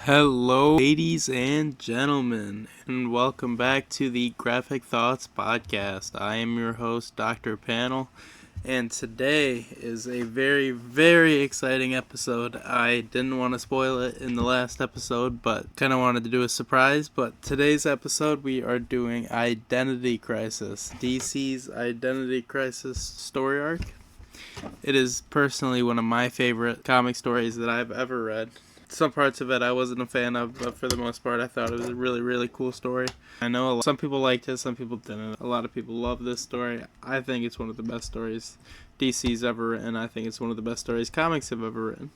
Hello, ladies and gentlemen, and welcome back to the Graphic Thoughts Podcast. I am your host, Dr. Panel, and today is a very, very exciting episode. I didn't want to spoil it in the last episode, but kind of wanted to do a surprise. But today's episode, we are doing Identity Crisis, DC's Identity Crisis story arc. It is personally one of my favorite comic stories that I've ever read. Some parts of it I wasn't a fan of, but for the most part I thought it was a really, really cool story. I know some people liked it, some people didn't. A lot of people love this story. I think it's one of the best stories DC's ever written. I think it's one of the best stories comics have ever written.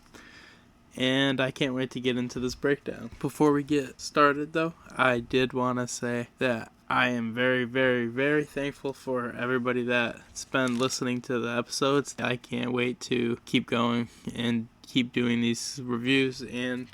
And I can't wait to get into this breakdown. Before we get started though, I did want to say that I am very, very, very thankful for everybody that's been listening to the episodes. I can't wait to keep going and keep doing these reviews and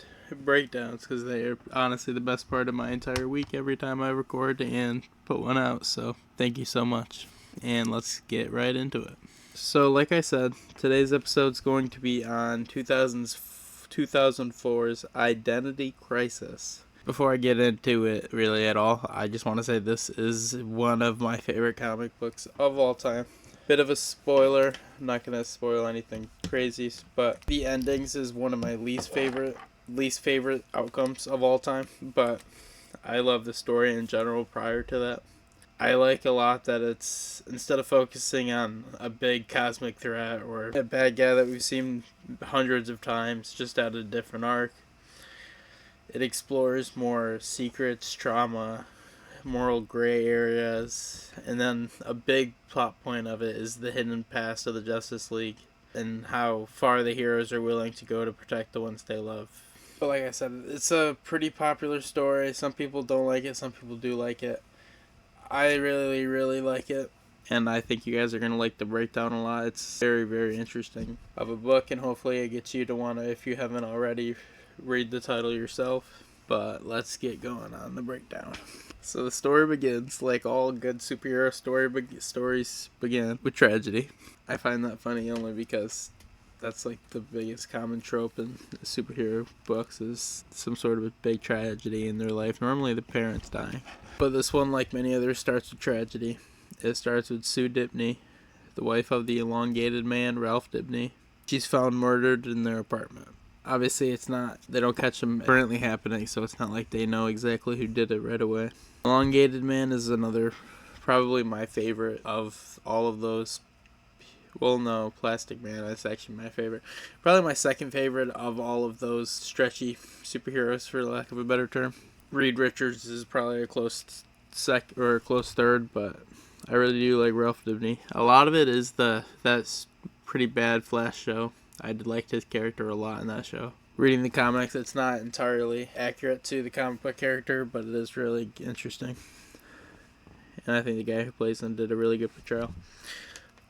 breakdowns because they are honestly the best part of my entire week every time I record and put one out. So thank you so much, and let's get right into it. So like I said, today's episode is going to be on 2004's Identity Crisis. Before I get into it really at all, I just want to say this is one of my favorite comic books of all time. Bit of a spoiler, I'm not going to spoil anything crazy, but the endings is one of my least favorite outcomes of all time, but I love the story in general prior to that. I like a lot that it's, instead of focusing on a big cosmic threat or a bad guy that we've seen hundreds of times just at a different arc, it explores more secrets, trauma, moral gray areas, and then a big plot point of it is the hidden past of the Justice League and how far the heroes are willing to go to protect the ones they love. But like I said, it's a pretty popular story. Some people don't like it, some people do like it. I really, really like it, and I think you guys are going to like the breakdown a lot. It's very, very interesting of a book, and hopefully it gets you to want to, if you haven't already, read the title yourself. But let's get going on the breakdown. So the story begins, like all good superhero stories begin, with tragedy. I find that funny only because that's like the biggest common trope in superhero books is some sort of a big tragedy in their life. Normally the parents dying. But this one, like many others, starts with tragedy. It starts with Sue Dibney, the wife of the elongated man, Ralph Dibney. She's found murdered in their apartment. Obviously, they don't catch them currently happening, so it's not like they know exactly who did it right away. Elongated Man is another, probably my favorite of all of those. Well, no, Plastic Man is actually my favorite. Probably my second favorite of all of those stretchy superheroes, for lack of a better term. Reed Richards is probably a close third, but I really do like Ralph Dibney. A lot of it is that's pretty bad Flash show. I did like his character a lot in that show. Reading the comics, it's not entirely accurate to the comic book character, but it is really interesting. And I think the guy who plays him did a really good portrayal.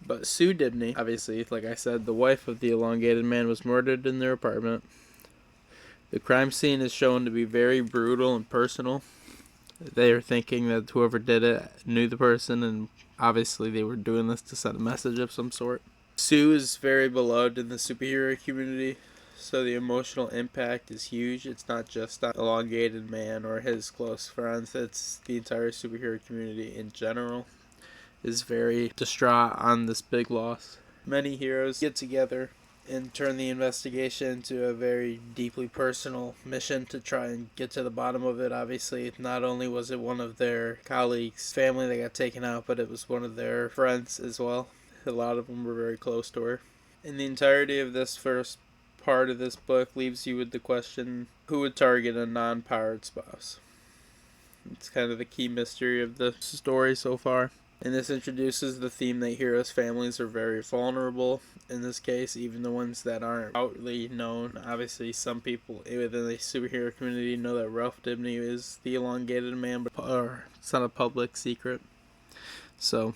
But Sue Dibney, obviously, like I said, the wife of the elongated man, was murdered in their apartment. The crime scene is shown to be very brutal and personal. They are thinking that whoever did it knew the person, and obviously they were doing this to send a message of some sort. Sue is very beloved in the superhero community, so the emotional impact is huge. It's not just on Elongated Man or his close friends, it's the entire superhero community in general is very distraught on this big loss. Many heroes get together and turn the investigation into a very deeply personal mission to try and get to the bottom of it. Obviously, not only was it one of their colleagues' family that got taken out, but it was one of their friends as well. A lot of them were very close to her. And the entirety of this first part of this book leaves you with the question, who would target a non-powered spouse? It's kind of the key mystery of the story so far. And this introduces the theme that heroes' families are very vulnerable. In this case, even the ones that aren't outly known. Obviously, some people within the superhero community know that Ralph Dibney is the elongated man, but it's not a public secret. So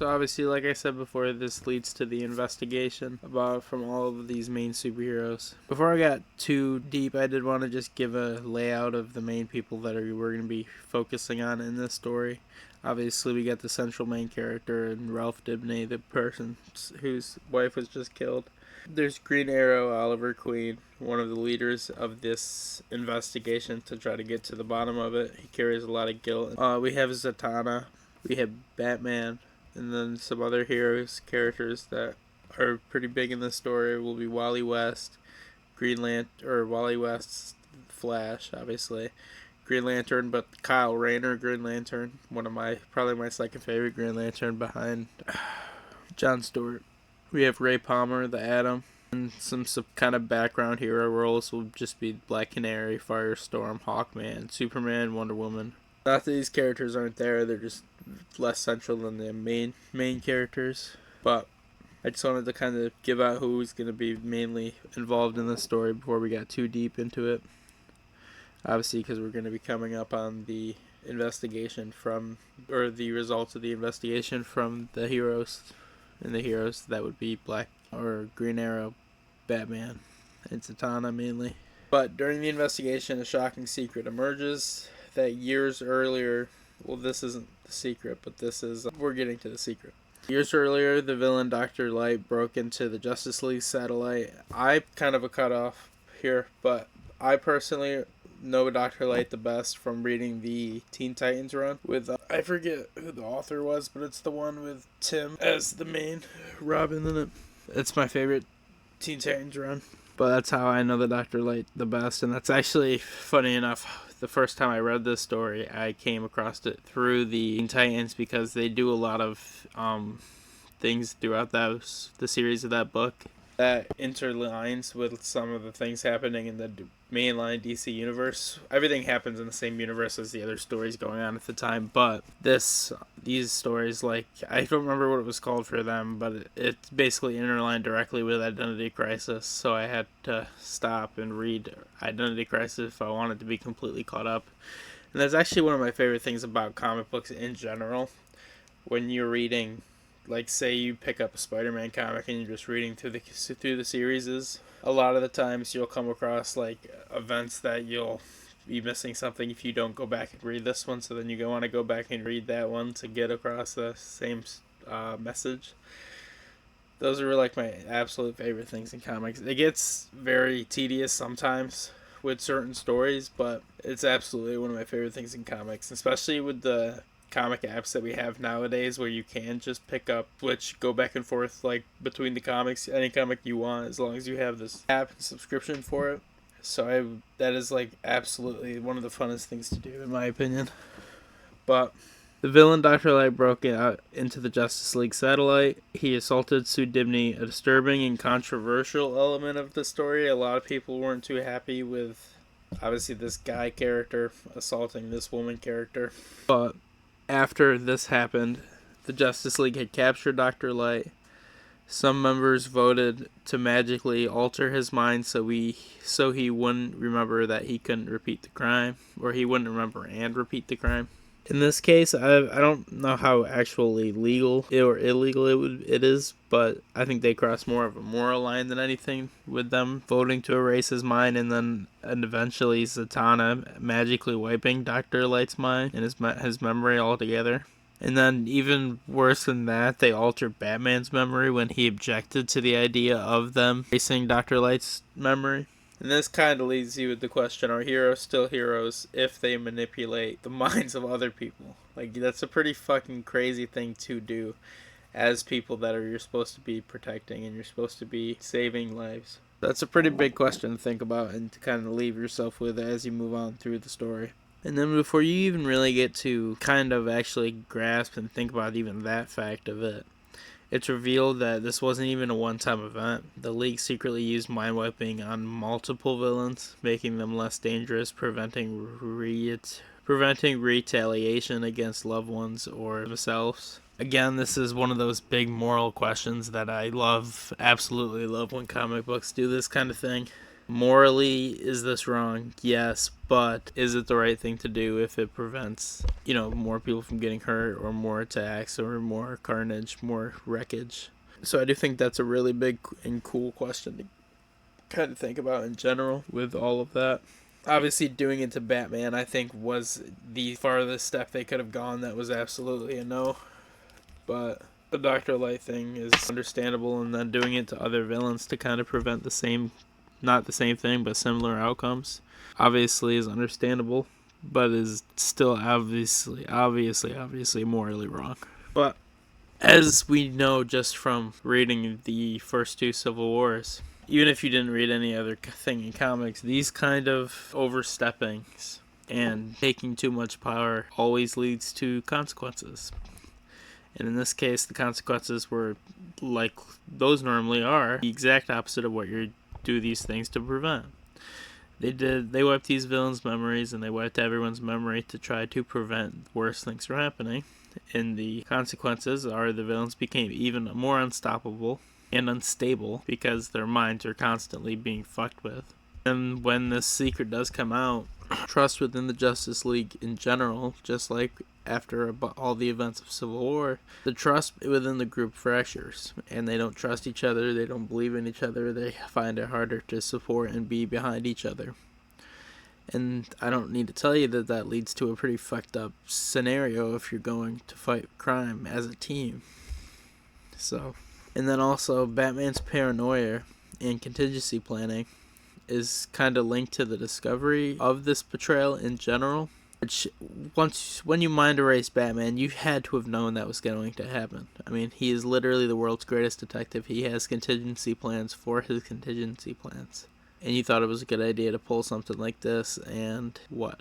obviously, like I said before, this leads to the investigation from all of these main superheroes. Before I got too deep, I did want to just give a layout of the main people that we're going to be focusing on in this story. Obviously, we got the central main character and Ralph Dibney, the person whose wife was just killed. There's Green Arrow, Oliver Queen, one of the leaders of this investigation to try to get to the bottom of it. He carries a lot of guilt. We have Zatanna, we have Batman, and then some other heroes, characters that are pretty big in this story will be Wally West, Green Lantern, or Wally West's Flash, obviously. Green Lantern, but Kyle Rayner, Green Lantern, probably my second favorite Green Lantern behind John Stewart. We have Ray Palmer, the Atom, and some kind of background hero roles will just be Black Canary, Firestorm, Hawkman, Superman, Wonder Woman. Not that these characters aren't there, they're just less central than the main characters. But I just wanted to kind of give out who's going to be mainly involved in this story before we got too deep into it. Obviously, because we're going to be coming up on the investigation or the results of the investigation from the heroes. And the heroes, that would be Black or Green Arrow, Batman, and Zatanna mainly. But during the investigation, a shocking secret emerges that years earlier, well, this isn't the secret, but we're getting to the secret. Years earlier, the villain Dr. Light broke into the Justice League satellite. I kind of a cutoff here, but I personally know Dr. Light the best from reading the Teen Titans run with, I forget who the author was, but it's the one with Tim as the main Robin in it. It's my favorite Teen Titans run. But that's how I know the Dr. Light the best, and that's actually, funny enough, the first time I read this story, I came across it through the Teen Titans because they do a lot of things throughout the series of that book that interlines with some of the things happening in the mainline DC universe. Everything happens in the same universe as the other stories going on at the time, but these stories, like, I don't remember what it was called for them, but it's basically interlined directly with Identity Crisis, so I had to stop and read Identity Crisis if I wanted to be completely caught up. And that's actually one of my favorite things about comic books in general. When you're reading, like, say you pick up a Spider-Man comic and you're just reading through the series, a lot of the times you'll come across, like, events that you'll be missing something if you don't go back and read this one, so then you want to go back and read that one to get across the same message. Those are, like, my absolute favorite things in comics. It gets very tedious sometimes with certain stories, but it's absolutely one of my favorite things in comics, especially with the comic apps that we have nowadays where you can just pick up, go back and forth, like, between the comics, any comic you want, as long as you have this app and subscription for it. So that is, like, absolutely one of the funnest things to do, in my opinion. But the villain Dr. Light broke out into the Justice League satellite. He assaulted Sue Dibney, a disturbing and controversial element of the story. A lot of people weren't too happy with, obviously, this guy character assaulting this woman character. But after this happened, the Justice League had captured Dr. Light. Some members voted to magically alter his mind so he wouldn't remember that he couldn't repeat the crime, or he wouldn't remember and repeat the crime. In this case, I don't know how actually legal or illegal it is, but I think they cross more of a moral line than anything with them voting to erase his mind and eventually Zatanna magically wiping Dr. Light's mind and his memory altogether. And then even worse than that, they altered Batman's memory when he objected to the idea of them erasing Dr. Light's memory. And this kind of leaves you with the question, are heroes still heroes if they manipulate the minds of other people? Like, that's a pretty fucking crazy thing to do as people that you're supposed to be protecting and you're supposed to be saving lives. That's a pretty big question to think about and to kind of leave yourself with as you move on through the story. And then before you even really get to kind of actually grasp and think about even that fact of it, it's revealed that this wasn't even a one-time event. The League secretly used mind-wiping on multiple villains, making them less dangerous, preventing retaliation against loved ones or themselves. Again, this is one of those big moral questions that I absolutely love when comic books do this kind of thing. Morally, is this wrong? Yes, but is it the right thing to do if it prevents, more people from getting hurt or more attacks or more carnage, more wreckage? So I do think that's a really big and cool question to kind of think about in general with all of that. Obviously, doing it to Batman, I think, was the farthest step they could have gone. That was absolutely a no. But The Dr. Light thing is understandable, and then doing it to other villains to kind of prevent the same, not the same thing, but similar outcomes, obviously is understandable, but is still obviously morally wrong. But as we know just from reading the first two Civil Wars, even if you didn't read any other thing in comics, these kind of oversteppings and taking too much power always leads to consequences. And in this case, the consequences were, like those normally are, the exact opposite of what you do these things to prevent. They wiped these villains' memories, and they wiped everyone's memory to try to prevent worse things from happening. And the consequences are the villains became even more unstoppable and unstable because their minds are constantly being fucked with. And when this secret does come out, trust within the Justice League in general, just like after all the events of Civil War, the trust within the group fractures, and they don't trust each other, they don't believe in each other, they find it harder to support and be behind each other. And I don't need to tell you that that leads to a pretty fucked up scenario if you're going to fight crime as a team. So, and then also Batman's paranoia and contingency planning is kind of linked to the discovery of this betrayal in general. Which, when you mind erase Batman, you had to have known that was going to happen. I mean, he is literally the world's greatest detective. He has contingency plans for his contingency plans. And you thought it was a good idea to pull something like this, and what?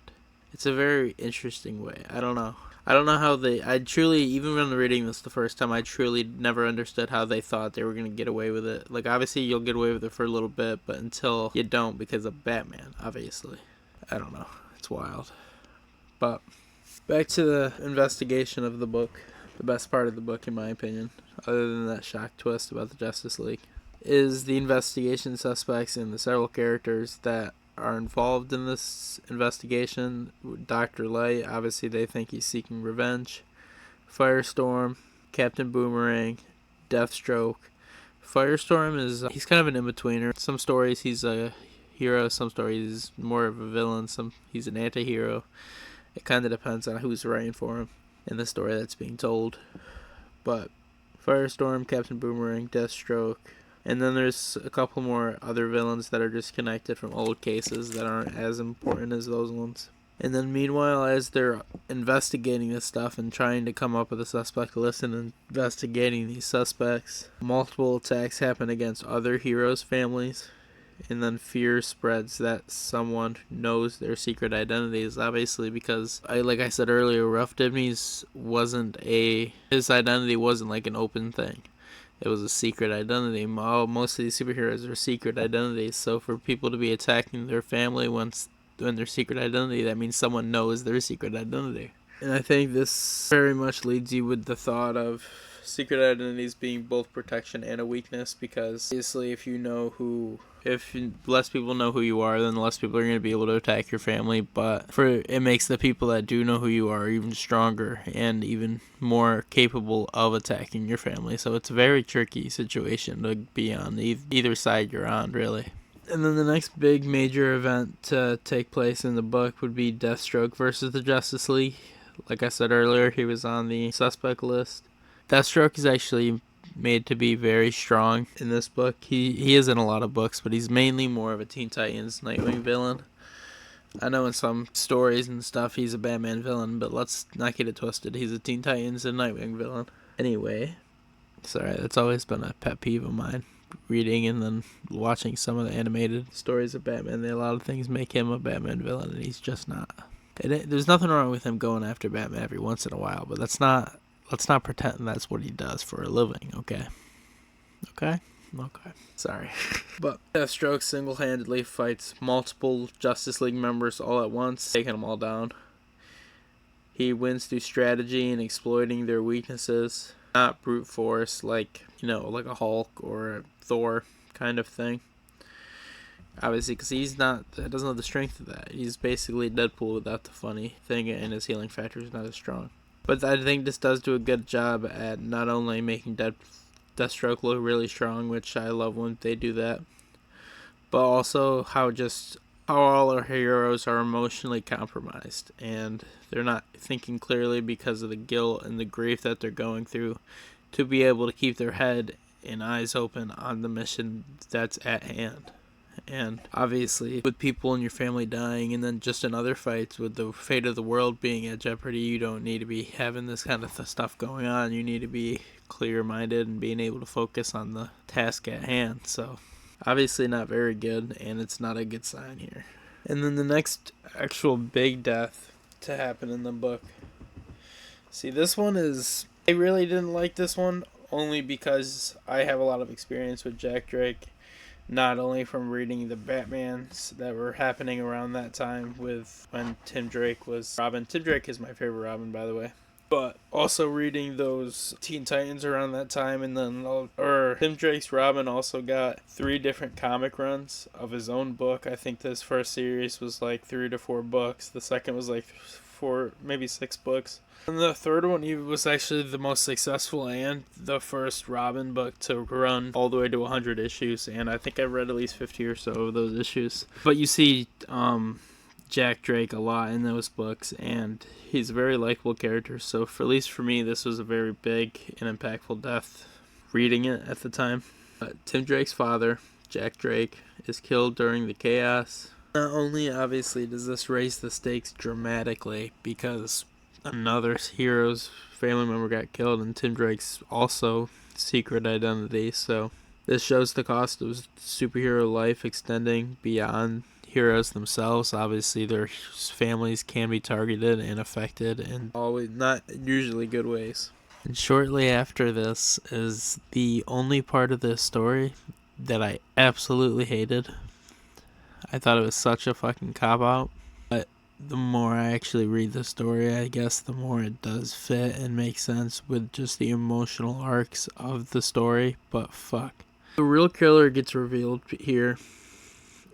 It's a very interesting way. I don't know how I truly, even when reading this the first time, I truly never understood how they thought they were going to get away with it. Like, obviously, you'll get away with it for a little bit, but until you don't because of Batman, obviously. I don't know. It's wild. But back to the investigation of the book. The best part of the book, in my opinion, other than that shock twist about the Justice League, is the investigation suspects and the several characters that are involved in this investigation. Dr. Light, obviously they think he's seeking revenge. Firestorm, Captain Boomerang, Deathstroke. Firestorm he's kind of an in-betweener. Some stories he's a hero, some stories he's more of a villain, some he's an anti-hero. It kind of depends on who's writing for him in the story that's being told. But Firestorm, Captain Boomerang, Deathstroke, and then there's a couple more other villains that are just connected from old cases that aren't as important as those ones. And then meanwhile, as they're investigating this stuff and trying to come up with a suspect list and investigating these suspects, multiple attacks happen against other heroes' families. And then fear spreads that someone knows their secret identities, obviously, because, like I said earlier, Ralph Dibny's his identity wasn't like an open thing. It was a secret identity. Most of these superheroes are secret identities, so for people to be attacking their family when their secret identity, that means someone knows their secret identity. And I think this very much leads you with the thought of secret identities being both protection and a weakness, because obviously if less people know who you are, then less people are going to be able to attack your family, but it makes the people that do know who you are even stronger and even more capable of attacking your family. So it's a very tricky situation to be on either side you're on, really. And then the next big major event to take place in the book would be Deathstroke versus the Justice League. Like I said earlier, he was on the suspect list. Deathstroke is actually made to be very strong in this book. He is in a lot of books, but he's mainly more of a Teen Titans Nightwing villain. I know in some stories and stuff he's a Batman villain, but let's not get it twisted. He's a Teen Titans and Nightwing villain. Anyway, sorry, that's always been a pet peeve of mine. Reading and then watching some of the animated stories of Batman, a lot of things make him a Batman villain, and he's just not. There's nothing wrong with him going after Batman every once in a while, but let's not pretend that's what he does for a living, okay? Okay? Sorry. But Deathstroke single-handedly fights multiple Justice League members all at once, taking them all down. He wins through strategy and exploiting their weaknesses, not brute force like a Hulk or a Thor kind of thing. Obviously, because he doesn't have the strength of that. He's basically Deadpool without the funny thing, and his healing factor is not as strong. But I think this does do a good job at not only making Deathstroke look really strong, which I love when they do that, but also how all our heroes are emotionally compromised, and they're not thinking clearly because of the guilt and the grief that they're going through, to be able to keep their head and eyes open on the mission that's at hand. And obviously, with people in your family dying, and then just in other fights, with the fate of the world being at jeopardy, you don't need to be having this kind of stuff going on. You need to be clear-minded and being able to focus on the task at hand. So, obviously not very good, and it's not a good sign here. And then the next actual big death to happen in the book. See, this one is... I really didn't like this one, only because I have a lot of experience with Jack Drake. Not only from reading the Batmans that were happening around that time with when Tim Drake was Robin. Tim Drake is my favorite Robin, by the way. But also reading those Teen Titans around that time, and then Tim Drake's Robin also got 3 different comic runs of his own book. I think this first series was like 3 to 4 books. The second was like 4, maybe 6 books. And the third one, he was actually the most successful and the first Robin book to run all the way to 100 issues. And I think I've read at least 50 or so of those issues. But you see Jack Drake a lot in those books, and he's a very likable character. So at least for me, this was a very big and impactful death reading it at the time. Tim Drake's father, Jack Drake, is killed during the chaos. Not only, obviously, does this raise the stakes dramatically because another hero's family member got killed, and Tim Drake's also secret identity. So this shows the cost of superhero life extending beyond heroes themselves. Obviously, their families can be targeted and affected in always not usually good ways. And shortly after this is the only part of this story that I absolutely hated. I thought it was such a fucking cop-out. But the more I actually read the story, I guess the more it does fit and make sense with just the emotional arcs of the story. But fuck. The real killer gets revealed here.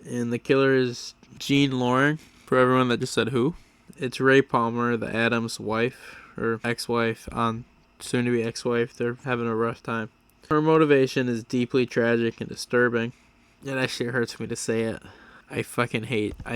And the killer is Jean Loring. For everyone that just said who. It's Ray Palmer, the Adams' wife, or ex-wife, soon-to-be ex-wife. They're having a rough time. Her motivation is deeply tragic and disturbing. It actually hurts me to say it. I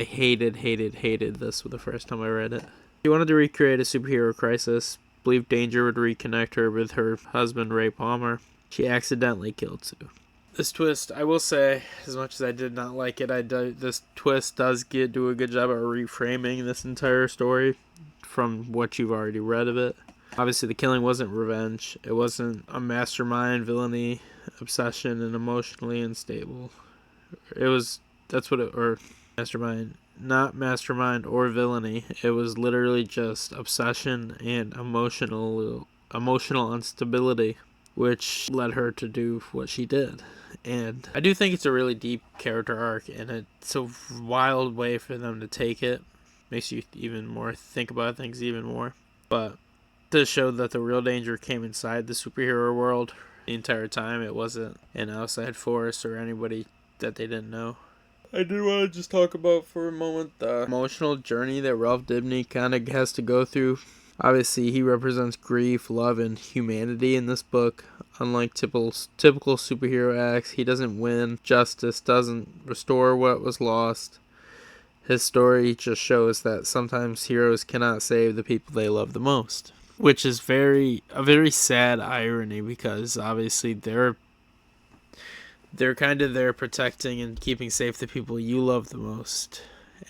hated this the first time I read it. She wanted to recreate a superhero crisis, believed danger would reconnect her with her husband, Ray Palmer. She accidentally killed Sue. This twist, I will say, as much as I did not like it, this twist does do a good job of reframing this entire story from what you've already read of it. Obviously, the killing wasn't revenge. It wasn't a mastermind, villainy, obsession, and emotionally unstable. Mastermind, not mastermind or villainy. It was literally just obsession and emotional instability, which led her to do what she did. And I do think it's a really deep character arc, and it's a wild way for them to take it. Makes you even more think about things even more. But to show that the real danger came inside the superhero world the entire time. It wasn't an outside force or anybody that they didn't know. I did want to just talk about for a moment the emotional journey that Ralph Dibny kind of has to go through. Obviously, he represents grief, love, and humanity in this book. Unlike typical superhero acts, he doesn't win. Justice doesn't restore what was lost. His story just shows that sometimes heroes cannot save the people they love the most. Which is a very sad irony, because obviously they're kind of there protecting and keeping safe the people you love the most.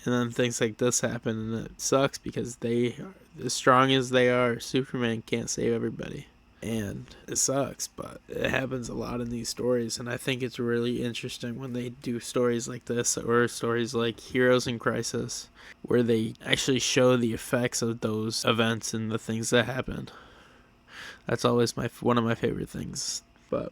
And then things like this happen, and it sucks because as strong as they are, Superman can't save everybody. And it sucks, but it happens a lot in these stories, and I think it's really interesting when they do stories like this, or stories like Heroes in Crisis, where they actually show the effects of those events and the things that happen. That's always one of my favorite things. But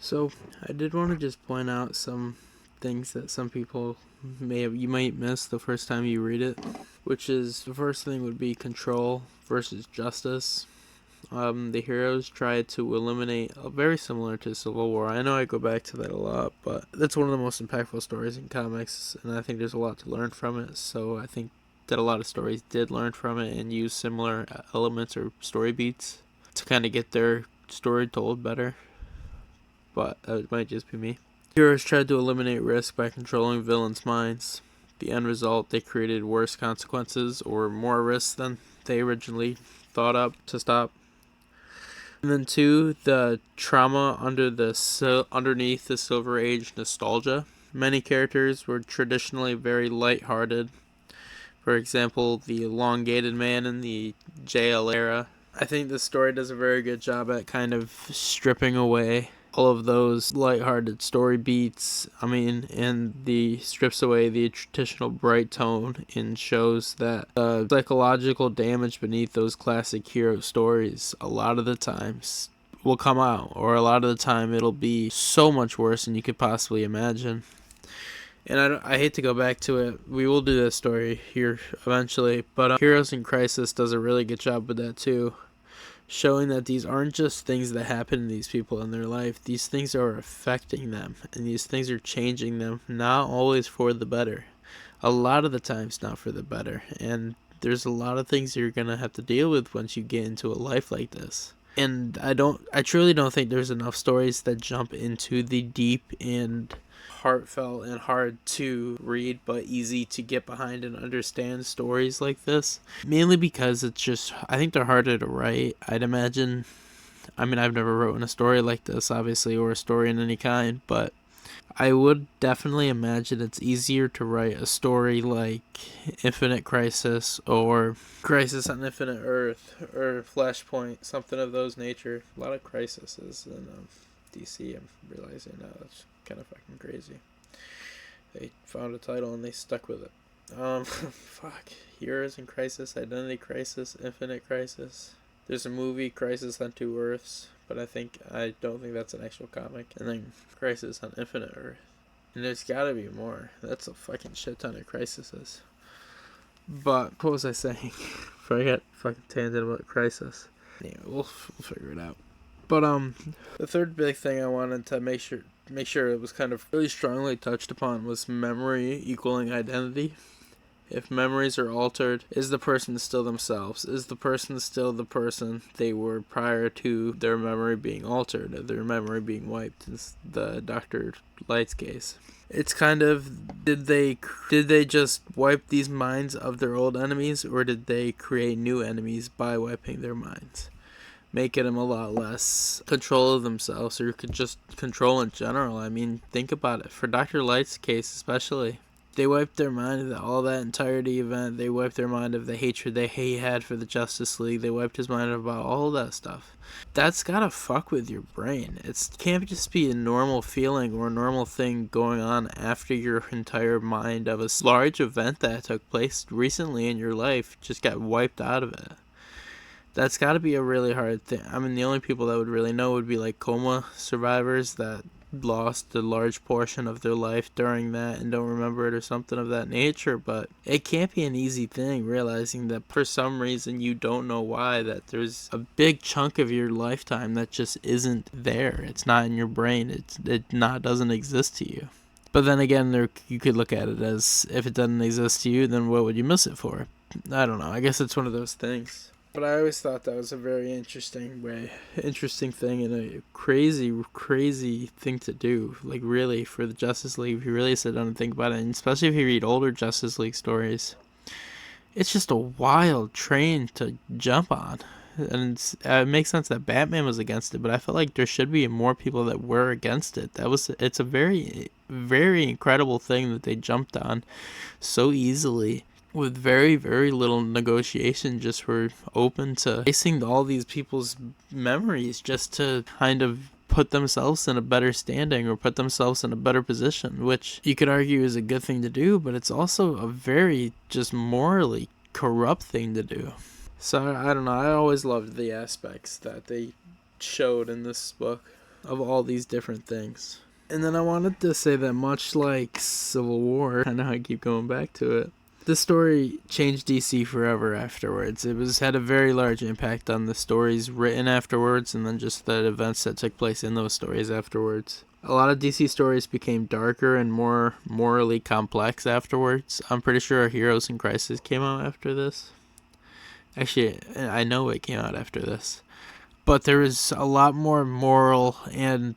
so I did want to just point out some things that some people you might miss the first time you read it, which is the first thing would be control versus justice. The heroes tried to eliminate, very similar to Civil War. I know I go back to that a lot, but that's one of the most impactful stories in comics, and I think there's a lot to learn from it. So I think that a lot of stories did learn from it and use similar elements or story beats to kind of get their story told better. But it might just be me. Heroes tried to eliminate risk by controlling villains' minds. The end result, they created worse consequences or more risks than they originally thought up to stop. And then 2, the trauma underneath the Silver Age nostalgia. Many characters were traditionally very lighthearted. For example, the elongated man in the jail era. I think the story does a very good job at kind of stripping away all of those lighthearted story beats. And the strips away the traditional bright tone and shows that the psychological damage beneath those classic hero stories a lot of the times will come out, or a lot of the time it'll be so much worse than you could possibly imagine. And I hate to go back to it. We will do this story here eventually, but Heroes in Crisis does a really good job with that too, showing that these aren't just things that happen to these people in their life. These things are affecting them, and these things are changing them, not always for the better. A lot of the times not for the better, and there's a lot of things you're going to have to deal with once you get into a life like this. And I truly don't think there's enough stories that jump into the deep and heartfelt and hard to read but easy to get behind and understand stories like this, mainly because I think they're harder to write, I'd imagine. I've never written a story like this, obviously, or a story in any kind, but I would definitely imagine it's easier to write a story like Infinite Crisis or Crisis on Infinite Earth or Flashpoint, something of those nature. A lot of crises in DC, I'm realizing now. That's kind of fucking crazy. They found a title and they stuck with it. Fuck. Heroes in Crisis, Identity Crisis, Infinite Crisis. There's a movie, Crisis on Two Earths, but I don't think that's an actual comic. And then Crisis on Infinite Earth. And there's gotta be more. That's a fucking shit ton of crises. But what was I saying? Forget fucking tangent about Crisis. Anyway, we'll figure it out. But the third big thing I wanted to make sure it was kind of really strongly touched upon was memory equaling identity. If memories are altered, is the person still themselves? Is the person still the person they were prior to their memory being altered, or their memory being wiped? In the Dr. Light's case, it's kind of, did they just wipe these minds of their old enemies, or did they create new enemies by wiping their minds, making them a lot less control of themselves, or could just control in general? Think about it. For Dr. Light's case especially, they wiped their mind of all that entirety event. They wiped their mind of the hatred he had for the Justice League. They wiped his mind about all that stuff. That's gotta fuck with your brain. It can't just be a normal feeling or a normal thing going on after your entire mind of a large event that took place recently in your life just got wiped out of it. That's gotta be a really hard thing. The only people that would really know would be like coma survivors that lost a large portion of their life during that and don't remember it or something of that nature. But it can't be an easy thing realizing that for some reason you don't know why, that there's a big chunk of your lifetime that just isn't there. It's not in your brain. Doesn't exist to you. But then again, you could look at it as, if it doesn't exist to you, then what would you miss it for? I don't know. I guess it's one of those things. But I always thought that was a very interesting thing, and a crazy thing to do. Like, really, for the Justice League, if you really sit down and think about it, and especially if you read older Justice League stories, it's just a wild train to jump on. And it makes sense that Batman was against it, but I felt like there should be more people that were against it. It's a very, very incredible thing that they jumped on so easily, with very, very little negotiation. Just were open to facing all these people's memories just to kind of put themselves in a better standing or put themselves in a better position, which you could argue is a good thing to do, but it's also a very just morally corrupt thing to do. So I don't know, I always loved the aspects that they showed in this book of all these different things. And then I wanted to say that much like Civil War, I know I keep going back to it, this story changed DC forever afterwards. It had a very large impact on the stories written afterwards, and then just the events that took place in those stories afterwards. A lot of DC stories became darker and more morally complex afterwards. I'm pretty sure Heroes in Crisis came out after this. Actually, I know it came out after this. But there was a lot more moral and,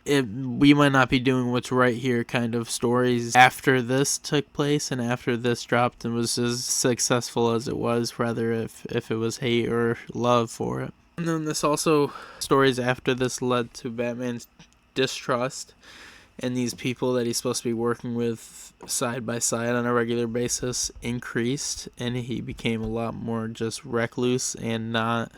we might not be doing what's right here kind of stories after this took place and after this dropped and was as successful as it was, rather if it was hate or love for it. And then this also, stories after this led to Batman's distrust, and these people that he's supposed to be working with side by side on a regular basis increased, and he became a lot more just recluse and not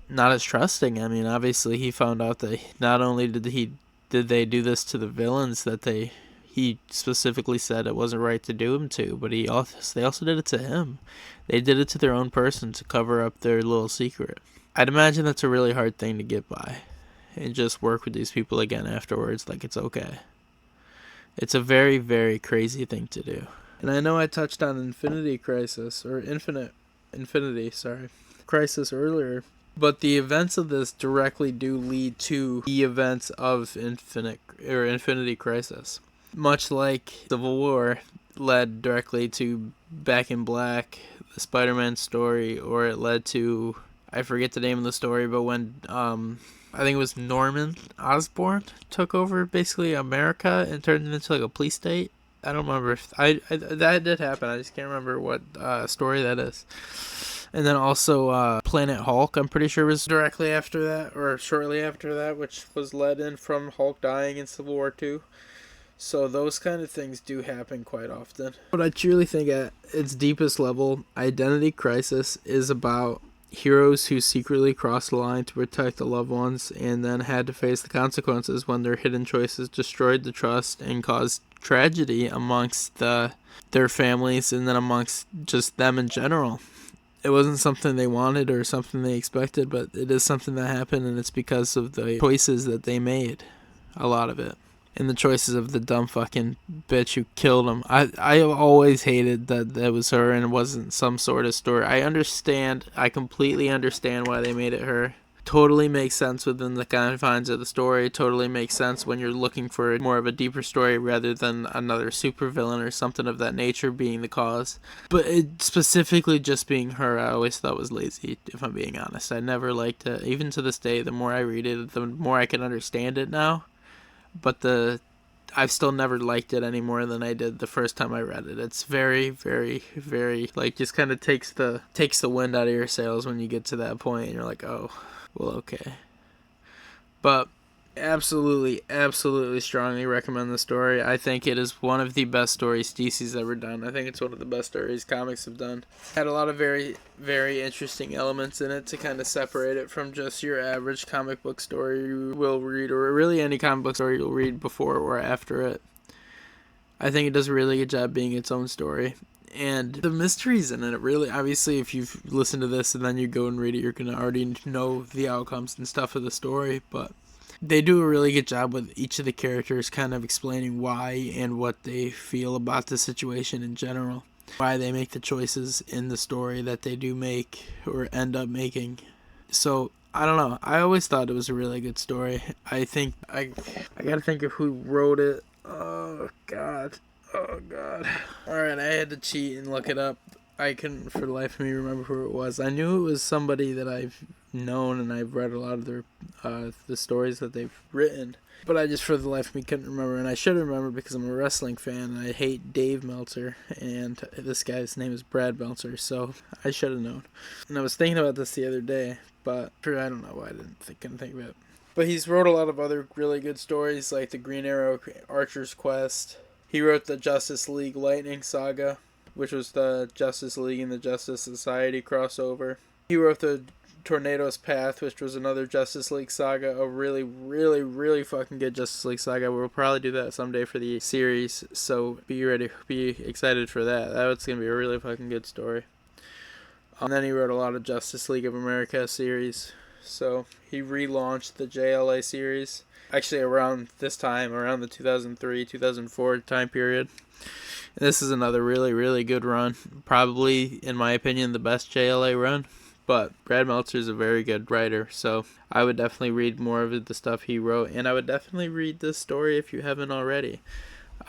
as trusting. I mean, obviously he found out that not only did they do this to the villains that he specifically said it wasn't right to do him to, but they also did it to him. They did it to their own person to cover up their little secret. I'd imagine that's a really hard thing to get by, and just work with these people again afterwards like it's okay. It's a very, very crazy thing to do. And I know I touched on Infinity Crisis Crisis earlier, but the events of this directly do lead to the events of Infinity Crisis. Much like Civil War led directly to Back in Black, the Spider-Man story, or it led to, I forget the name of the story, but when I think it was Norman Osborn took over basically America and turned it into like a police state. I don't remember if that did happen. I just can't remember what story that is. And then also Planet Hulk, I'm pretty sure was directly after that, or shortly after that, which was led in from Hulk dying in Civil War 2. So those kind of things do happen quite often. But I truly think at its deepest level, Identity Crisis is about heroes who secretly crossed the line to protect the loved ones and then had to face the consequences when their hidden choices destroyed the trust and caused tragedy amongst their families and then amongst just them in general. It wasn't something they wanted or something they expected, but it is something that happened, and it's because of the choices that they made, a lot of it. And the choices of the dumb fucking bitch who killed him. I always hated that was her and it wasn't some sort of story. I completely understand why they made it her. Totally makes sense within the confines of the story. Totally makes sense when you're looking for more of a deeper story rather than another supervillain or something of that nature being the cause. But it specifically just being her, I always thought was lazy, if I'm being honest. I never liked it. Even to this day, the more I read it, the more I can understand it now. But I've still never liked it any more than I did the first time I read it. It's very, very, very, like, just kind of takes the wind out of your sails when you get to that point, and you're like, oh, well, okay. But absolutely, absolutely strongly recommend the story. I think it is one of the best stories DC's ever done. I think it's one of the best stories comics have done. Had a lot of very, very interesting elements in it to kind of separate it from just your average comic book story you will read, or really any comic book story you'll read before or after it. I think it does a really good job being its own story. And the mysteries in it, really, obviously, if you've listened to this and then you go and read it, you're going to already know the outcomes and stuff of the story, but they do a really good job with each of the characters kind of explaining why and what they feel about the situation in general. Why they make the choices in the story that they do make or end up making. So, I don't know. I always thought it was a really good story. I think, I gotta think of who wrote it. Oh, God. Alright, I had to cheat and look it up. I couldn't for the life of me remember who it was. I knew it was somebody that I've known and I've read a lot of their the stories that they've written, but I just for the life of me couldn't remember, and I should remember because I'm a wrestling fan and I hate Dave Meltzer, and this guy's name is Brad Meltzer, so I should have known. And I was thinking about this the other day, but I don't know why I couldn't think of it. But he's wrote a lot of other really good stories like the Green Arrow Archer's Quest. He wrote the Justice League Lightning Saga, which was the Justice League and the Justice Society crossover. He wrote the Tornado's Path, which was another Justice League saga, a really, really, really fucking good Justice League saga. We'll probably do that someday for the series, so be excited for that. That's going to be a really fucking good story. And then he wrote a lot of Justice League of America series, so he relaunched the JLA series, actually around this time, around the 2003-2004 time period. This is another really, really good run. Probably, in my opinion, the best JLA run. But Brad Meltzer is a very good writer, so I would definitely read more of the stuff he wrote. And I would definitely read this story if you haven't already.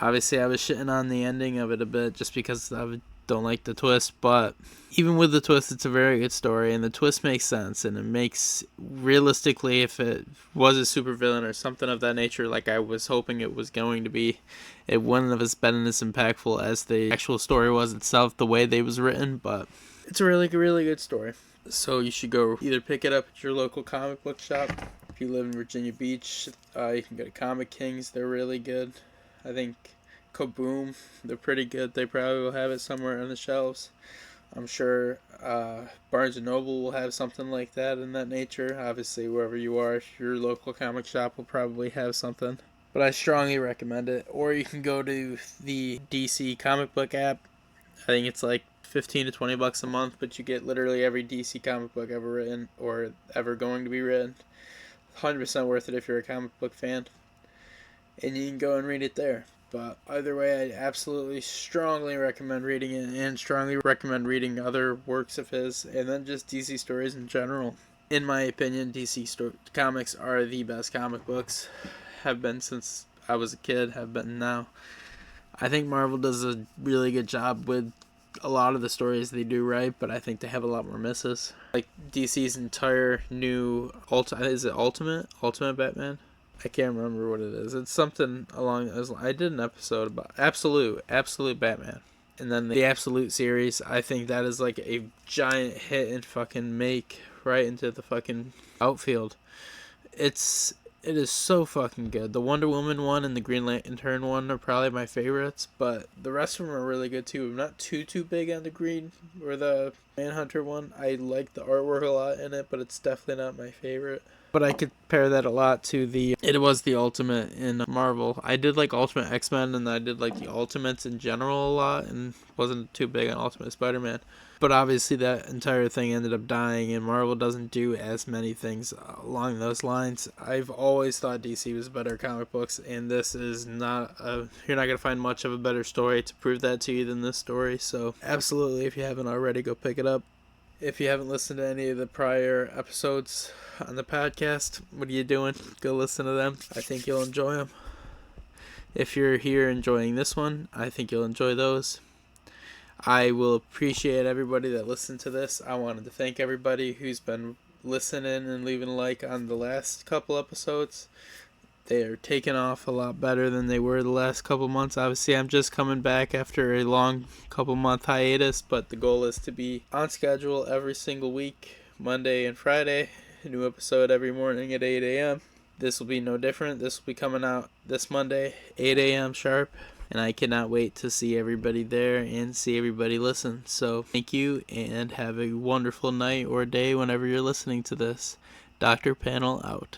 Obviously, I was shitting on the ending of it a bit just because don't like the twist, but even with the twist, it's a very good story, and the twist makes sense, and it makes, realistically, if it was a supervillain or something of that nature, like I was hoping it was going to be, it wouldn't have been as impactful as the actual story was itself, the way they was written, but it's a really, really good story. So you should go either pick it up at your local comic book shop. If you live in Virginia Beach, you can go to Comic Kings. They're really good. I think Kaboom, they're pretty good. They probably will have it somewhere on the shelves. I'm sure Barnes & Noble will have something like that in that nature. Obviously, wherever you are, your local comic shop will probably have something. But I strongly recommend it. Or you can go to the DC comic book app. I think it's like $15 to $20 a month, but you get literally every DC comic book ever written or ever going to be written. 100% worth it if you're a comic book fan. And you can go and read it there. But either way, I absolutely strongly recommend reading it, and strongly recommend reading other works of his, and then just DC stories in general. In my opinion, DC comics are the best comic books. Have been since I was a kid, have been now. I think Marvel does a really good job with a lot of the stories they do right, but I think they have a lot more misses. Like DC's entire new is it Ultimate Batman? I can't remember what it is. It's something along those lines. I did an episode about Absolute Batman. And then the Absolute series, I think that is like a giant hit and fucking make right into the fucking outfield. It is so fucking good. The Wonder Woman one and the Green Lantern one are probably my favorites, but the rest of them are really good too. I'm not too big on the Green or the Manhunter one. I like the artwork a lot in it, but it's definitely not my favorite. But I compare that a lot to it was the Ultimate in Marvel. I did like Ultimate X-Men, and I did like the Ultimates in general a lot, and wasn't too big on Ultimate Spider-Man. But obviously that entire thing ended up dying, and Marvel doesn't do as many things along those lines. I've always thought DC was better comic books, and this is not you're not going to find much of a better story to prove that to you than this story. So absolutely, if you haven't already, go pick it up. If you haven't listened to any of the prior episodes on the podcast, what are you doing? Go listen to them. I think you'll enjoy them. If you're here enjoying this one, I think you'll enjoy those. I will appreciate everybody that listened to this. I wanted to thank everybody who's been listening and leaving a like on the last couple episodes. They are taking off a lot better than they were the last couple months. Obviously, I'm just coming back after a long couple month hiatus, but the goal is to be on schedule every single week, Monday and Friday. A new episode every morning at 8 a.m. This will be no different. This will be coming out this Monday, 8 a.m. sharp. And I cannot wait to see everybody there and see everybody listen. So thank you, and have a wonderful night or day whenever you're listening to this. Dr. Panel out.